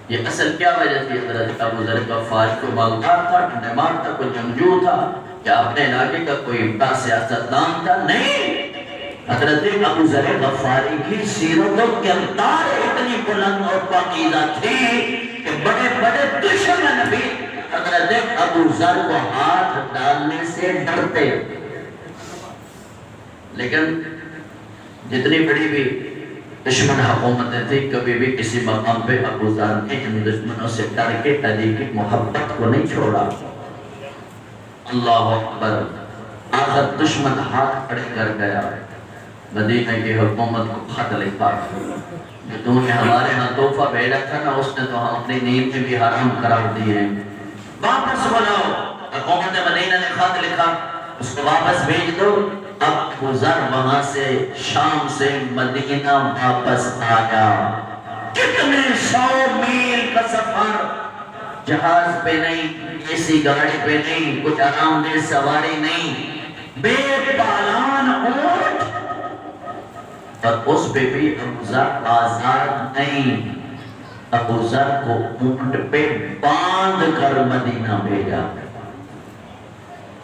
یہ اصل کیا وجہ تھی؟ حضرت ابو ذر کا فارغ و مالدار تھا، نمار تھا، کوئی جنگجو تھا، یا اپنے علاقے کا کوئی بڑا سیاستدان تھا؟ نہیں، حضرت ابو ذر غفاری کی سیرت و کردار اتنی بلند اور پاکیزہ تھی کہ بڑے بڑے دشمن بھی حضرت ابو ذر کو ہاتھ ڈالنے سے ڈرتے۔ لیکن جتنی بڑی بھی دشمن حکومتیں تھی، کبھی بھی کسی مقام پہ ابو ذر نے ان دشمنوں سے ڈر کے علی کی محبت کو نہیں چھوڑا۔ اللہ اکبر! آخر دشمن ہاتھ کھڑے کر گیا، مدینہ کی حکومت کو خط لکھا کہ تم نے ہمارے ہاں تحفہ بھیجا تھا نا، اس نے تو ہم اپنی نیند میں بھی حرام قرار دیے، واپس بلاؤ۔ حکومت مدینہ نے خط لکھا، اس کو واپس بھیج دو۔ اب ابو ذر وہاں سے شام سے مدینہ واپس آیا، کتنے 100 میل کا سفر، جہاز پہ نہیں، کسی گاڑی پہ نہیں، کچھ آرام دہ سواری نہیں، بے پالان اونٹ، اور اس پہ بھی ابو ذر آزاد نہیں۔ ابو ذر کو اونٹ پہ باندھ کر مدینہ بھیجا،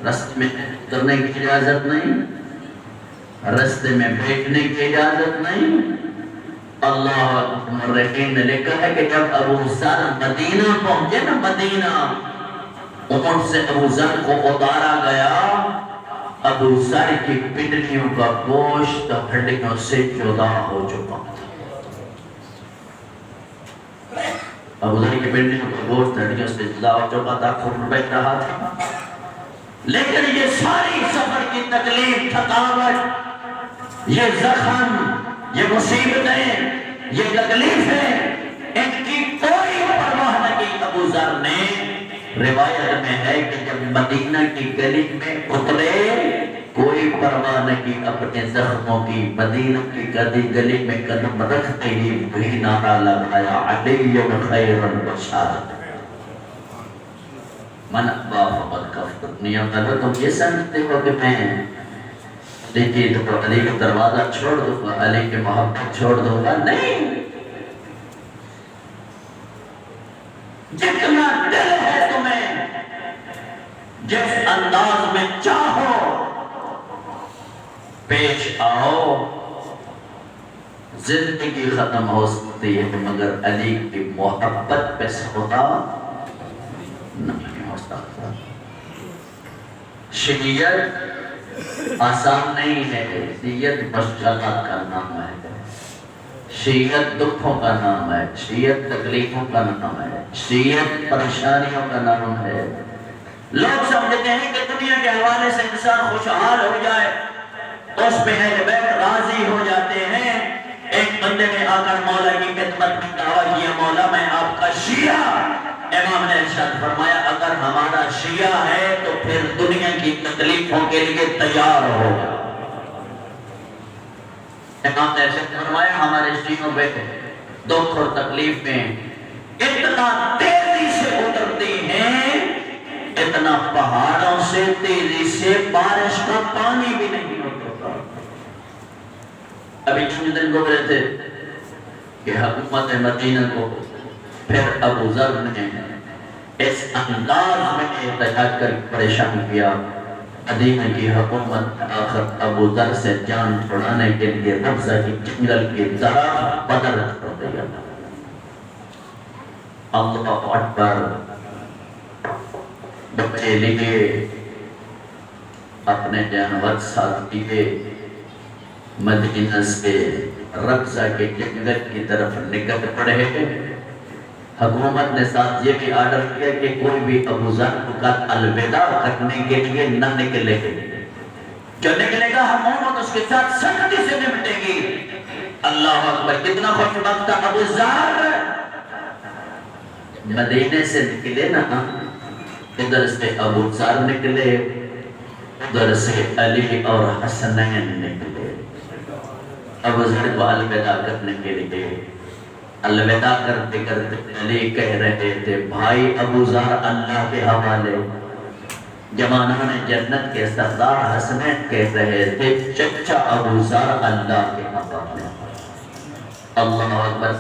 رستے میں اترنے کی اجازت نہیں، رستے میں بیٹھنے کی اجازت نہیں۔ اللہ مرخین نے لکھا ہے کہ جب ابو ذر مدینہ پہنچے نا، مدینہ، اونٹ سے ابو ذر کو اتارا گیا، ابو ذر کی پنڈلیوں کا گوشت ہڈیوں سے جدا ہو چکا تھا۔ ابو ذر کی پنڈلیوں کا گوشت ہڈیوں سے جدا ہو چکا تھا، خون بہہ رہا تھا، لیکن یہ ساری سفر کی تکلیف، تھکاوٹ، یہ زخم، یہ مصیبتیں، یہ تکلیفیں، ان کی کوئی پرواہ نہ کی ابو ذر نے۔ روایت میں ہے کہ جب مدینہ کی گلی میں اترے، کوئی پرواہ نہ کی اپنے زخموں کی، مدینہ کی گلی میں قدم رکھتے ہی وہی نعرہ لگایا، علی خیر البشر من ابا فقط کفر۔ دنیا میں تم یہ سمجھتے ہو کہ میں علی تو علی کا دروازہ چھوڑ دوں گا، علی کی محبت چھوڑ دوں گا؟ نہیں، جتنا دل ہے تمہیں، جس انداز میں چاہو پیش آؤ، زندگی ختم ہو سکتی ہے مگر علی کی محبت پہ سودا نہیں ہو سکتا۔ شریعت آسان نہیں ہے، شریعت مشکلات کا نام ہے، شریعت دکھوں کا نام ہے، شریعت تکلیفوں کا نام ہے، شریعت پریشانیوں کا نام ہے۔ لوگ سمجھتے ہیں کہ دنیا کے حوالے سے انسان خوشحال ہو جائے تو اس پہ اہل بیت راضی ہو جاتے ہیں۔ ایک بندے نے آ کر مولا کی خدمت میں دعویٰ کیا، مولا میں آپ کا شیعہ۔ امام نے ارشاد فرمایا، اگر ہمارا شیعہ ہے تو پھر دنیا کی تکلیفوں کے لیے تیار ہو۔ امام نے فرمایا ہمارے سینوں پہ دکھ اور تکلیفیں اتنا تیزی سے اترتی ہیں اتنا پہاڑوں سے تیزی سے بارش کا پانی بھی نہیں اترتا۔ ابھی چند دن گزرے تھے کہ حکومت مدینہ کو پھر ابو ذر نے اس انداز میں احتجاج کر پریشان کیا، مدینہ کی حکومت آخر ابو ذر سے جان چھڑانے کے لیے ربضہ کی جنگل کی طرف بدر کر دیا۔ اللہ اکبر، بچے لیے اپنے جانور ساتھ لیے مدینہ سے ربضہ کے جنگل کی طرف نکل پڑے۔ حکومت نے ساتھ یہ بھی آرڈر کیا کہ کوئی بھی ابو ذر کو کل الوداع کرنے کے لیے نہ نکلے، جو نکلے گا حکومت اس کے ساتھ سختی سے نمٹے گی۔ اللہ اکبر، کتنا خوشبخت تھا ابو ذر۔ مدینے سے نکلے نا، ادھر سے ابو ذر نکلے، ادھر سے علی اور حسنین نکلے۔ ابو ذر کو الوداع کرنے کے لیے الوداع کرتے کرتے علی کہہ رہے تھے بھائی ابو ذر اللہ کے حوالے، جوانان جنت کے سردار حسنین کہہ رہے تھے چچا ابو ذر اللہ کے حوالے۔ اللہ اکبر،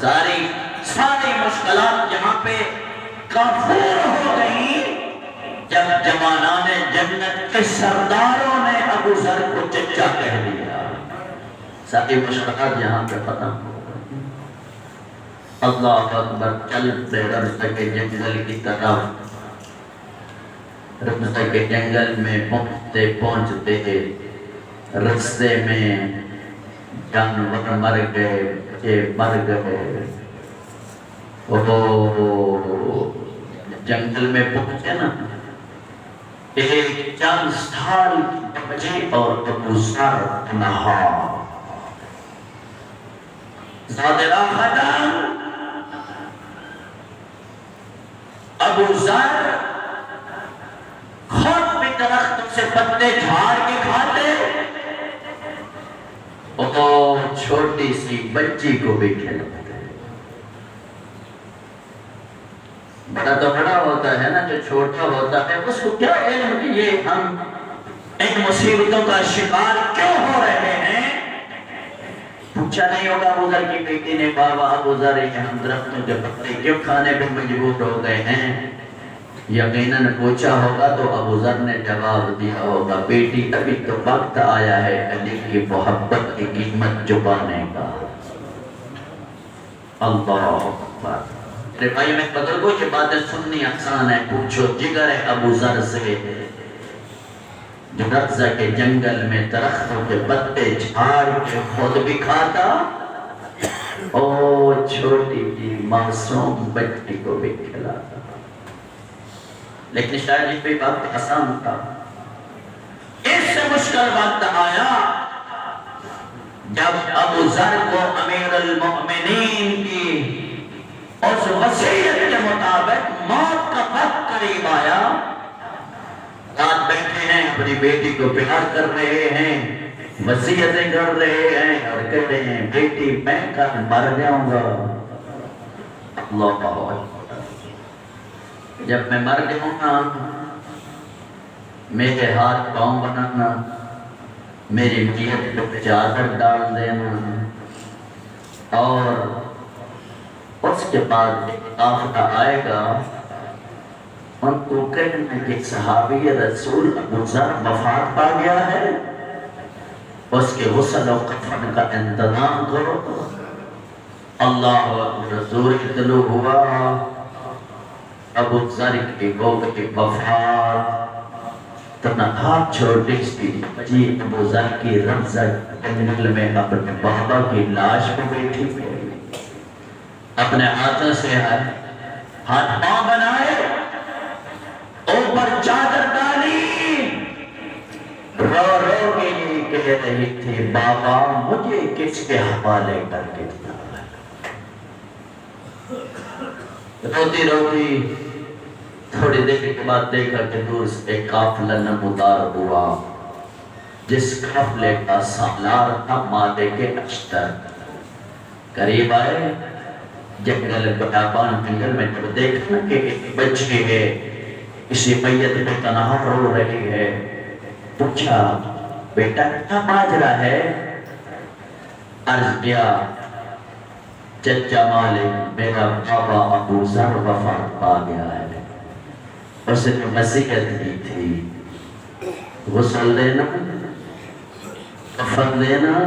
ساری مشکلات یہاں پہ کافور ہو گئی جب جوانان جنت کے سرداروں نے ابو ذر کو چچا کہہ دیا۔ ساری مشکلات یہاں پہ ختم ہو گئی۔ اللہ اکبر، چلتے ربضہ کے جنگل کی طرف، ربضہ کے جنگل میں پہنچتے پہنچتے رستے میں جانور مر گئے، بچے مر گئے۔ وہ جنگل میں پہنچے نا، ایک چند سال کی بچے اور ابو ذر تنہا، زادرہ ختم۔ ابو ذر خود بھی درخت سے پتے جھاڑ کے کھاتے، اور چھوٹی سی بچی کو بھی کھلاتے۔ بڑا تو بڑا ہوتا ہے نا، جو چھوٹا ہوتا ہے اس کو کیا علم کہ یہ ہم ان مصیبتوں کا شکار کیوں ہو رہے ہیں۔ پوچھا نہیں ہوگا ابو ذر کی بیٹی نے بابا ابو ذر ہم درختوں کے پتے کیوں کھانے پہ مجبور ہو گئے ہیں؟ یقیناً پوچھا ہوگا تو ابو ذر نے جواب دیا ہوگا بیٹی ابھی تو وقت آیا ہے علی کی محبت کی قیمت چکانے کا۔ اللہ اکبر، میرے بھائی میں بزرگوں کی باتیں سننی آسان ہے، پوچھو جگر ہے ابو ذر سے جو ربضہ کے جنگل میں درختوں کے پتے جھاڑ کے خود بھی کھاتا اور چھوٹی سی معصوم بچی کو بھی کھلاتا۔ لیکن شاید یہ بھی وقت آسان تھا۔ اس سے مشکل وقت آیا جب ابو ذر کو امیر المؤمنین کی اس وصیت کے مطابق موت کا وقت قریب آیا۔ رات بیٹھے ہیں، اپنی بیٹی کو پیار کر رہے ہیں، وصیتیں کر رہے ہیں اور کہتے ہیں بیٹی میں کل مر جاؤں گا۔ اللہ اکبر، جب میں مر جاؤں گا میرے ہاتھ پاؤں بنانا، میری میت کو چادر ڈال دینا، اور اس کے بعد ایک آفتہ آئے گا ان کو کہنا کہ صحابی رسول ابو ذر وفات پا گیا ہے، اس کے غسل و کفن کا انتظام کرو۔ اللہ اکبر، رسول طلوع ہوا، ابو ذر کی گود کی وفات، تنہا چھوٹی سی بچی ابو ذر کی ربضہ جنگل میں اپنے بابا کی لاش پہ بیٹھی ہوئی، اپنے ہاتھوں سے ہاتھ پاؤں بنائے، اوپر چادر ڈالی، رو رو کے یہ کہہ رہی تھی بابا مجھے کس کے حوالے کر کے دیا۔ روتی روتی تھوڑی دیر کے بعد دیکھا کہ دور سے ایک قافلہ نمودار ہوا، جس قافلے کا سالار تھا مالک اشتر، قریب آئے، جنگل بیابان جنگل میں جب دیکھنا کہ ایک بچی ہے کسی میت پہ تنہا رو رہی ہے، پوچھا بیٹا کیا ماجرا ہے؟ عرض کیا چچا مالک میرا بابا ابو ذر وفات پا گیا ہے، اس نے وصیت کی تھی غسل دینا، کفن دینا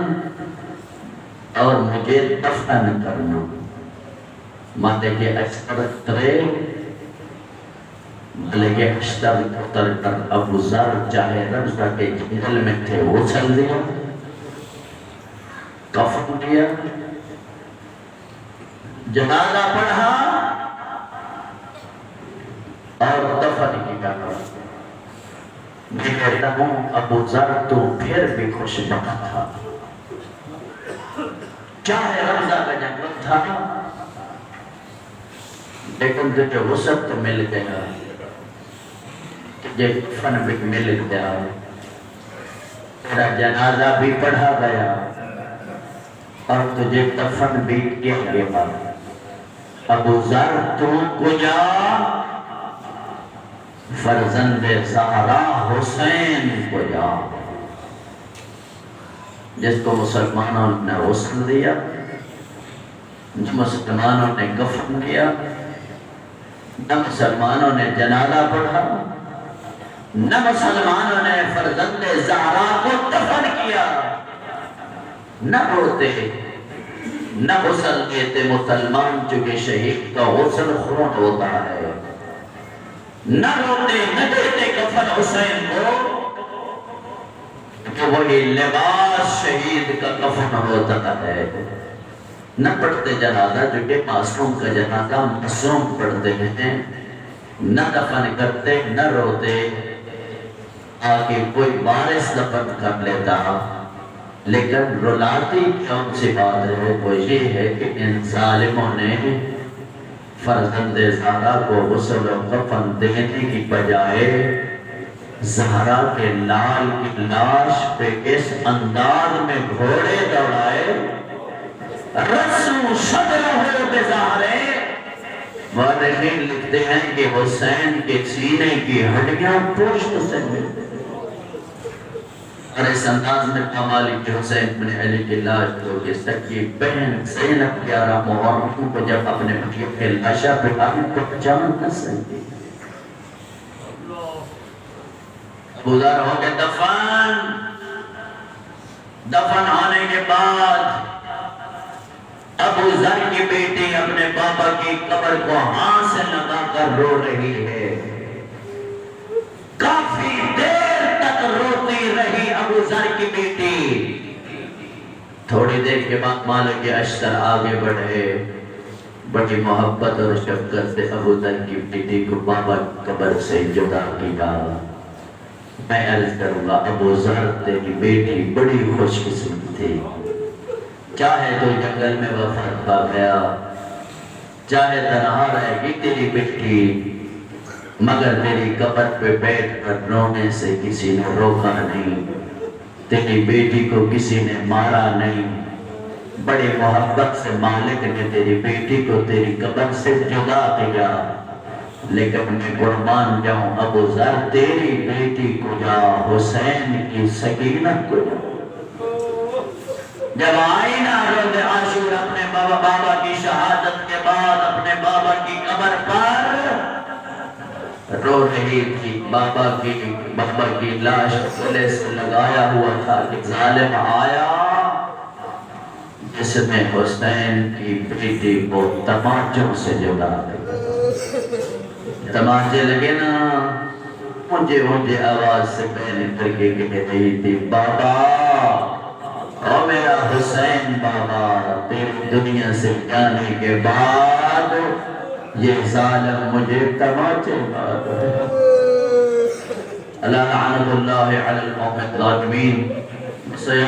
اور مجھے دفن کرنا۔ مالک اشتر اترے، مالک اشتر اتر کر ابو ذر چاہے رمضہ کے جنگل میں تھے غسل دیا، کفن کیا، جنازہ پڑھا اور دفن کیا۔ میں کہتا ہوں ابو ذر تو پھر بھی خوش بخت تھا، چاہے رمضہ کا جنگل تھا لیکن تجھے غسل تو مل گیا، تجھے کفن بھی مل گیا، تیرا جنازہ بھی پڑھا گیا اور تجھے دفن بھی کیا گیا۔ ابو ذر تو کجا؟ فرزند زہرا حسین کجا؟ جس کو مسلمانوں نے غسل دیا، مسلمانوں نے کفن کیا، نہ مسلمانوں نے جنازہ پڑھا، نہ مسلمانوں نے فرزند زہرا کو دفن کیا، نہ روتے نہ غسل دیتے مسلمان، چونکہ شہید کا غسل خون ہوتا ہے، نہ روتے نہ دیتے کفن حسین کو، کہ وہی لباس شہید کا کفن ہوتا ہے، نہ پڑھتے جنازہ جو کہ معصوم کا جنازہ معصوم پڑھتے ہیں، نہ دفن کرتے نہ روتے، آگے کوئی وارث دفن کر لیتا، لیکن رلاتی کون سی بات ہے؟ وہ یہ ہے کہ ان ظالموں نے فرزند زہرا کو غسل و کفن دینے کی بجائے زہرا کے لال کی لاش پہ اس انداز میں گھوڑے دوڑائے، رسو شدرہو بزہرے۔ مورخین لکھتے ہیں کہ حسین کے سینے کی ہڈیاں پشت سے ملتے، اور اس انداز میں کمالی کہ حسین بن علی کی لاش کو کہ سکی بہن زینب 11 محرم کو جب اپنے بھائی کے لاشا پہ آنے کو پہچان نہ سکی، ابو ذر ہو کے دفن ہونے کے بعد ابو ذر کی بیٹی اپنے بابا کی قبر کو ہاتھ سے لگا کر رو رہی ہے، کافی دیر تک روتی رہی ابو ذر کی بیٹی۔ تھوڑی دیر کے بعد مالک اشتر آگے بڑھے، بڑی محبت اور شفقت سے ابو ذر کی بیٹی کو بابا کی قبر سے جدا کیا۔ میں عرض کروں گا ابو ذر تیری بیٹی بڑی خوش قسمت تھی، چاہے تو جنگل میں وفات پا گیا، چاہے تنہا رہے گی تیری بیٹی، مگر تیری قبر پہ بیٹھ کر رونے سے کسی نے روکا نہیں، تیری بیٹی کو کسی نے مارا نہیں، بڑی محبت سے مالک نے تیری بیٹی کو تیری قبر سے جدا کیا، لیکن میں قربان جاؤں ابو ذر تیری بیٹی کو جا، حسین کی سکینت کو جا۔ جب آئی نا روز عاشور اپنے بابا کی شہادت کے بعد اپنے بابا کی قبر پر رو رہی تھی، بابا کی لاش گلے سے لگایا ہوا تھا کہ ظالم آیا جس نے حسین کی بیٹی کو تماچوں سے جدا دیا۔ تماچے لگے نا، مجھے آواز سے پہلے کر کے کہہ رہی تھی بابا، او میرا حسین بابا، تیری دنیا سے جانے کے بعد یہ ظالم مجھے تماچے مارتا ہے۔ اللہ لعنت اللہ علی القوم الظالمین۔